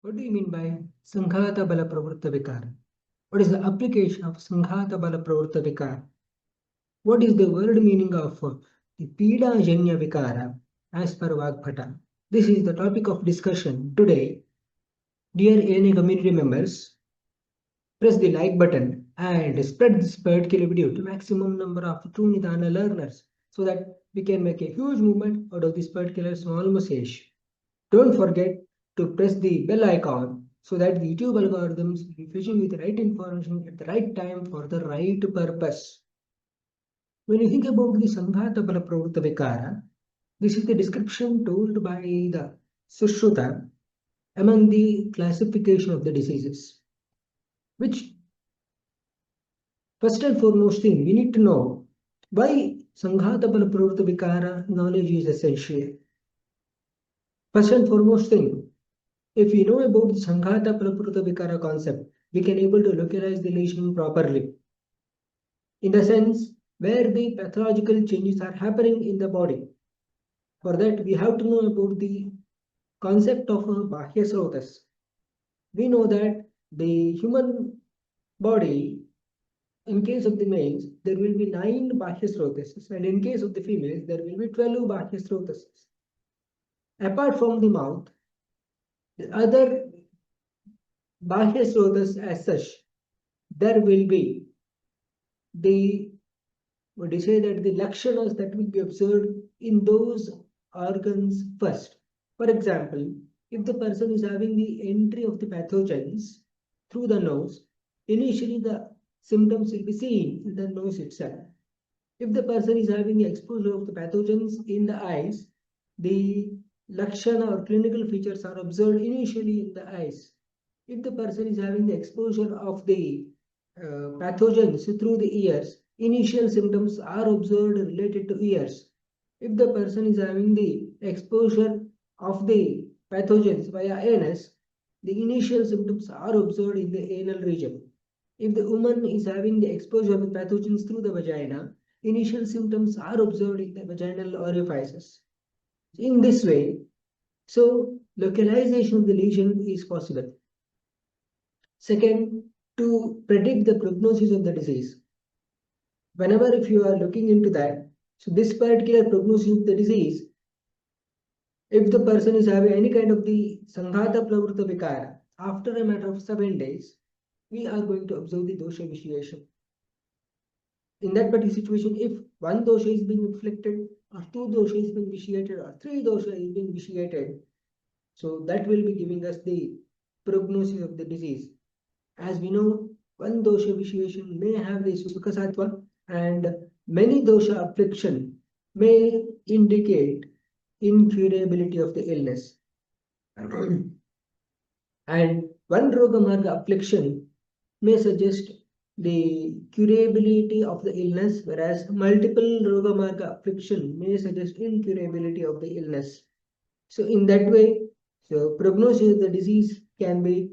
What do you mean by Sanghatabala Pravritta Vikara? What is the application of Sanghatabala Pravritta Vikara? What is the word meaning of the Pidaja Vikara as per Vagbhata? This is the topic of discussion today. Dear ANA community members, press the like button and spread this particular video to maximum number of true Nidana learners so that we can make a huge movement out of this particular small message. Don't forget to press the bell icon so that the YouTube algorithms will be fetching with the right information at the right time for the right purpose. When you think about the Sanghatabala Pravritta Vikara, this is the description told by the Sushruta among the classification of the diseases, which first and foremost thing we need to know why Sanghatabala Pravritta Vikara knowledge is essential. First and foremost thing, if we know about the Sanghatabala Pravritta Vikara concept, we can able to localize the lesion properly. In the sense where the pathological changes are happening in the body. For that, we have to know about the concept of Bahya Srotas. We know that the human body, in case of the males, there will be 9 Bahya Srotas, and in case of the females, there will be 12 Bahya Srotas. Apart from the mouth, the other Bahya Srotas as such, there will be the what do you say that the lakshanas that will be observed in those organs first. For example, if the person is having the entry of the pathogens through the nose, initially the symptoms will be seen in the nose itself. If the person is having the exposure of the pathogens in the eyes, the lakshana or clinical features are observed initially in the eyes. If the person is having the exposure of the pathogens through the ears, initial symptoms are observed related to ears. If the person is having the exposure of the pathogens via anus, the initial symptoms are observed in the anal region. If the woman is having the exposure of the pathogens through the vagina, initial symptoms are observed in the vaginal orifices. In this way, so localization of the lesion is possible. Second, to predict the prognosis of the disease. Whenever if you are looking into that, so this particular prognosis of the disease, if the person is having any kind of the Sanghata Pravritta Vikara, after a matter of 7 days, we are going to observe the dosha vitiation. In that particular situation, if one dosha is being inflicted, or 2 dosha is being vitiated, or 3 dosha is being vitiated, so that will be giving us the prognosis of the disease. As we know, one dosha vitiation may have the Sukha Sattva, and many dosha affliction may indicate incurability of the illness. And one Roga Marga affliction may suggest the curability of the illness, whereas multiple Roga Marga affliction may suggest incurability of the illness. So in that way, so prognosis of the disease can be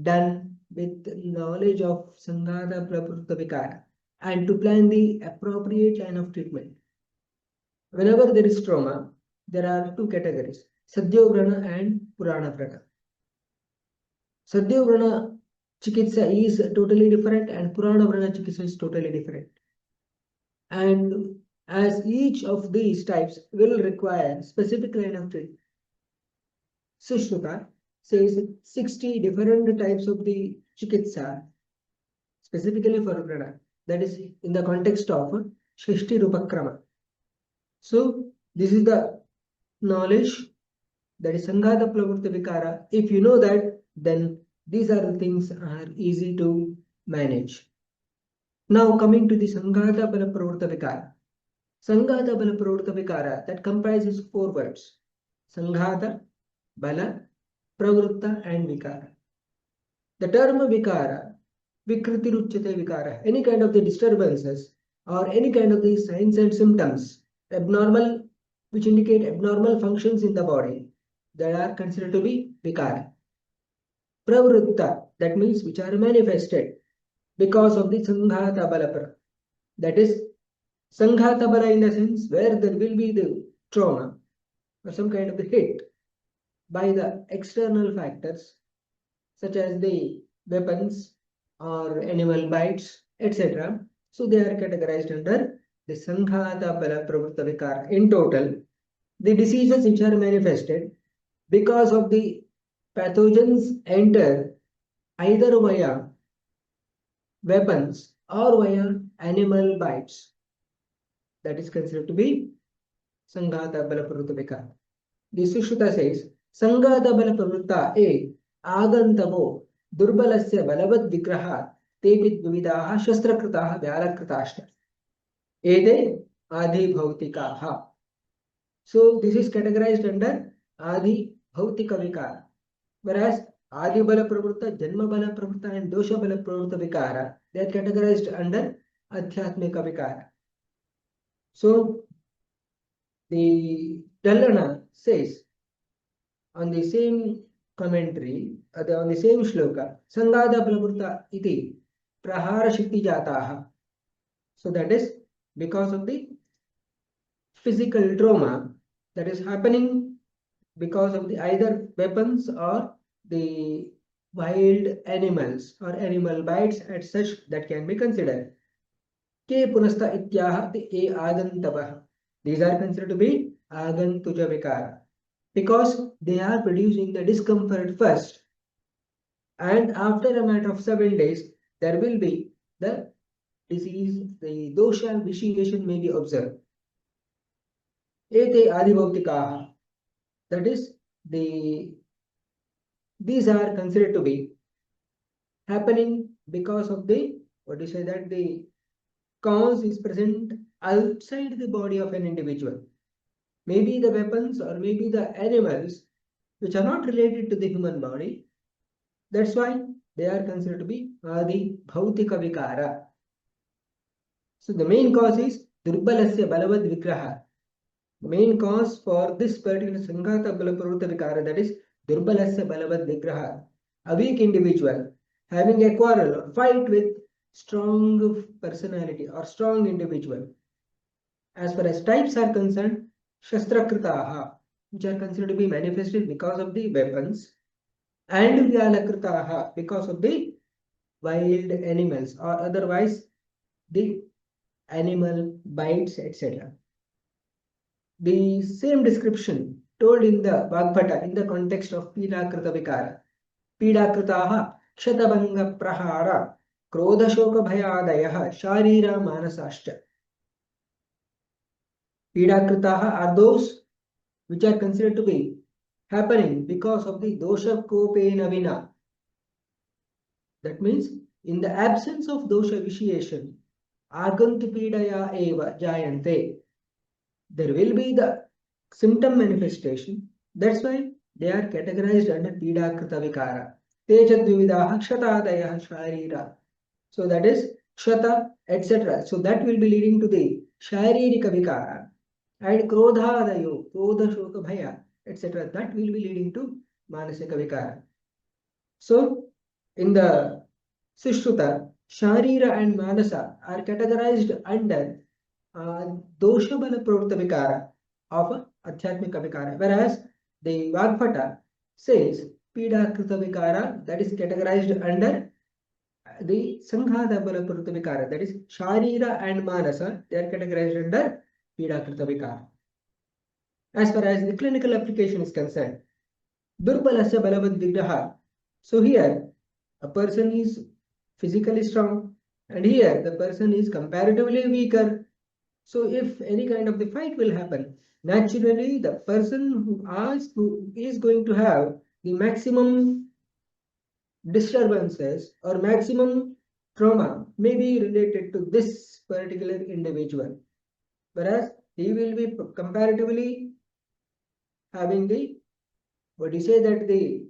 done with knowledge of Sanghata Pravritta Vikara and to plan the appropriate line of treatment. Whenever there is trauma, there are 2 categories, Sadhyovrana and Purana Vrana. Sadhyovrana Chikitsa is totally different and Purana Vrana Chikitsa is totally different. And as each of these types will require specific line of treatment. Sushruta says 60 different types of the Chikitsa specifically for Vrana. That is in the context of Shrishti Rupakrama. So this is the knowledge that is Sanghata Pravritta Vikara. If you know that, then these are the things are easy to manage. Now coming to the Sanghata Pravritta Vikara. Sanghata Pravritta Vikara that comprises 4 words. Sanghata, Bala, Pravritta and Vikara. The term Vikara, Vikriti Ruchyate Vikara, any kind of the disturbances or any kind of the signs and symptoms, abnormal, which indicate abnormal functions in the body, that are considered to be Vikara. Pravritta, that means which are manifested because of the Sanghata Bala. That is Sanghata Bala in the sense where there will be the trauma or some kind of the hit by the external factors such as the weapons or animal bites, etc. So they are categorized under the Sanghatabala Pravritta Vikara. In total, the diseases which are manifested because of the pathogens enter either via weapons or via animal bites. That is considered to be Sanghatabala Pravritta Vikara. The Sushruta says, Sanghatabala Pravritta E Agantavo Durbalasya Balavad Vigraha Tepit Vividaha Shastrakritaha Vyalakritaashta Ede Adi Bhautikaha. So this is categorized under Adi Bhautika Vikara. Whereas Adi Bala Pravritta, Janma Bala Pravritta and Dosha Bala Pravritta Vikara, they are categorized under Adhyatmika Vikara. So the Dallana says on the same commentary, on the same shloka, Sangada Pravritta iti Prahara Shakti Jataha. So that is because of the physical trauma that is happening because of the either weapons or the wild animals or animal bites as such that can be considered. Ke punasta ityaha the e agantavah. These are considered to be agantuja vikara because they are producing the discomfort first, and after a matter of 7 days there will be the disease, the dosha vitiation may be observed. Ete adibhautikaha. That is, these are considered to be happening because of the, what do you say, that the cause is present outside the body of an individual. Maybe the weapons or maybe the animals which are not related to the human body. That's why they are considered to be Adi Bhautika Vikara. So the main cause is Durbalasya Balavad Vigraha. The main cause for this particular Sanghatabala Pravritta Vikara, that is Durbalasya Balavad Vigraha, a weak individual having a quarrel or fight with strong personality or strong individual. As far as types are concerned, Shastrakritaha, which are considered to be manifested because of the weapons, and Vyalakritaha, because of the wild animals or otherwise the animal bites, etc. The same description told in the Vagbhata in the context of Pidakrita Vikara. Pidakritaha Kshatabanga Prahara Krodashoka Bhayadayaha Sharira Manasashcha. Pidakritaha are those which are considered to be happening because of the dosha kopena vina. That means in the absence of dosha vitiation, agantu pidaya eva jayante. There will be the symptom manifestation. That's why they are categorized under Pidakrita Vikara. Tejad Vividaha Kshatadaya Sharira. So that is Kshata, etc. So that will be leading to the Sharirika Vikara. And Krodhadayo, Krodha Shoka Bhaya, etc. That will be leading to Manasika Vikara. So in the Sushruta, Sharira and Manasa are categorized under Dosha Bala Pravritta Vikara of Adhyatmika Vikara, whereas the Vagbhata says Pidakrita Vikara, that is categorized under the Sanghatabala Pravritta Vikara, that is Sharira and Manasa, they are categorized under Pidakrita Vikara. As far as the clinical application is concerned, Durbalasya Balavad Vigraha. So here a person is physically strong and here the person is comparatively weaker. So if any kind of the fight will happen, naturally the person who is going to have the maximum disturbances or maximum trauma may be related to this particular individual, whereas he will be comparatively having the, what do you say, that the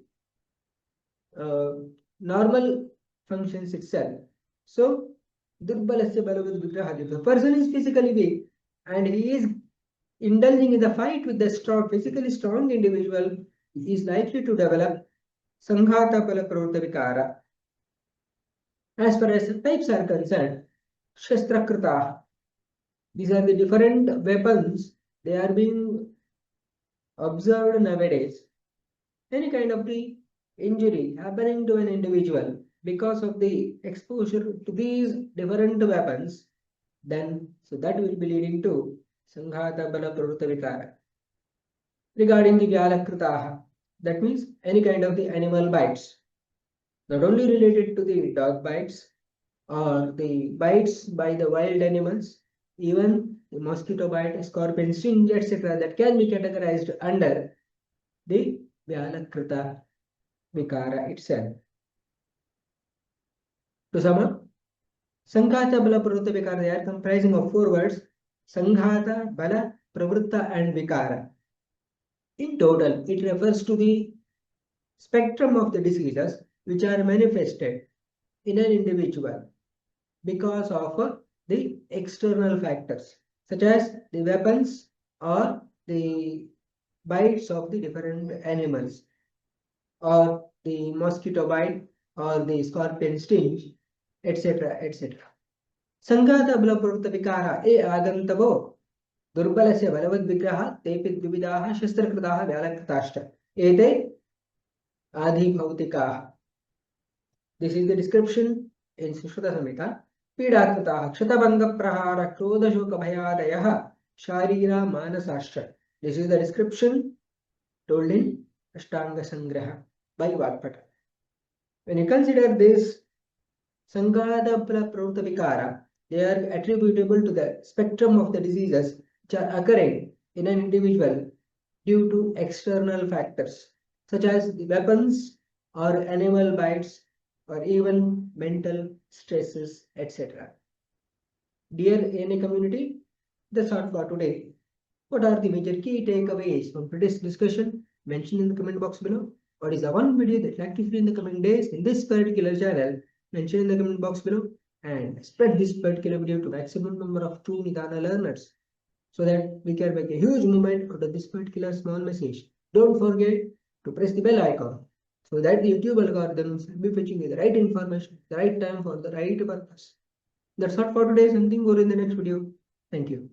normal functions itself. So Durbalasya Balavad Vigraha, if the person is physically weak and he is indulging in the fight with the strong, physically strong individual, he is likely to develop Sanghatabala Pravritta Vikara. As far as types are concerned, Shastrakrita, these are the different weapons, they are being observed nowadays. Any kind of the injury happening to an individual because of the exposure to these different weapons, then so that will be leading to Sanghatabala Pravritta Vikara. Regarding the Vyalakritaha, that means any kind of the animal bites, not only related to the dog bites or the bites by the wild animals, even the mosquito bite, scorpion sting, etc., that can be categorized under the Vyalakrita Vikara itself. To sum up, Sanghata Bala Pravritta Vikara, they are comprising of 4 words: Sanghata, Bala, Pravritta, and Vikara. In total, it refers to the spectrum of the diseases which are manifested in an individual because of the external factors such as the weapons or the bites of the different animals or the mosquito bite or the scorpion sting, etc. etc. Sanghata bala pravritta vikara e agantavo durbalasya balavad tepi dvividaha shastrakritaha vyalakritaashta ete adhibhautikaha. This is the description in Sushruta Samhita. Pidakritaha kshatabanga prahara krodha shoka bhayadayaha sharira manasashtra. This is the description told in Ashtanga Sangraha by Vagbhata. When you consider this Sanghatabala Pravritta Vikara, they are attributable to the spectrum of the diseases which are occurring in an individual due to external factors such as the weapons or animal bites or even mental stresses, etc. Dear ANA community, that's all for today. What are the major key takeaways from today's discussion? Mention in the comment box below. What is the one video that you'd like to see in the coming days in this particular channel? Mention in the comment box below and spread this particular video to maximum number of true Nidana learners so that we can make a huge movement out of this particular small message. Don't forget to press the bell icon so that the YouTube algorithms will be fetching you the right information, the right time for the right purpose. That's all for today. Something more in the next video. Thank you.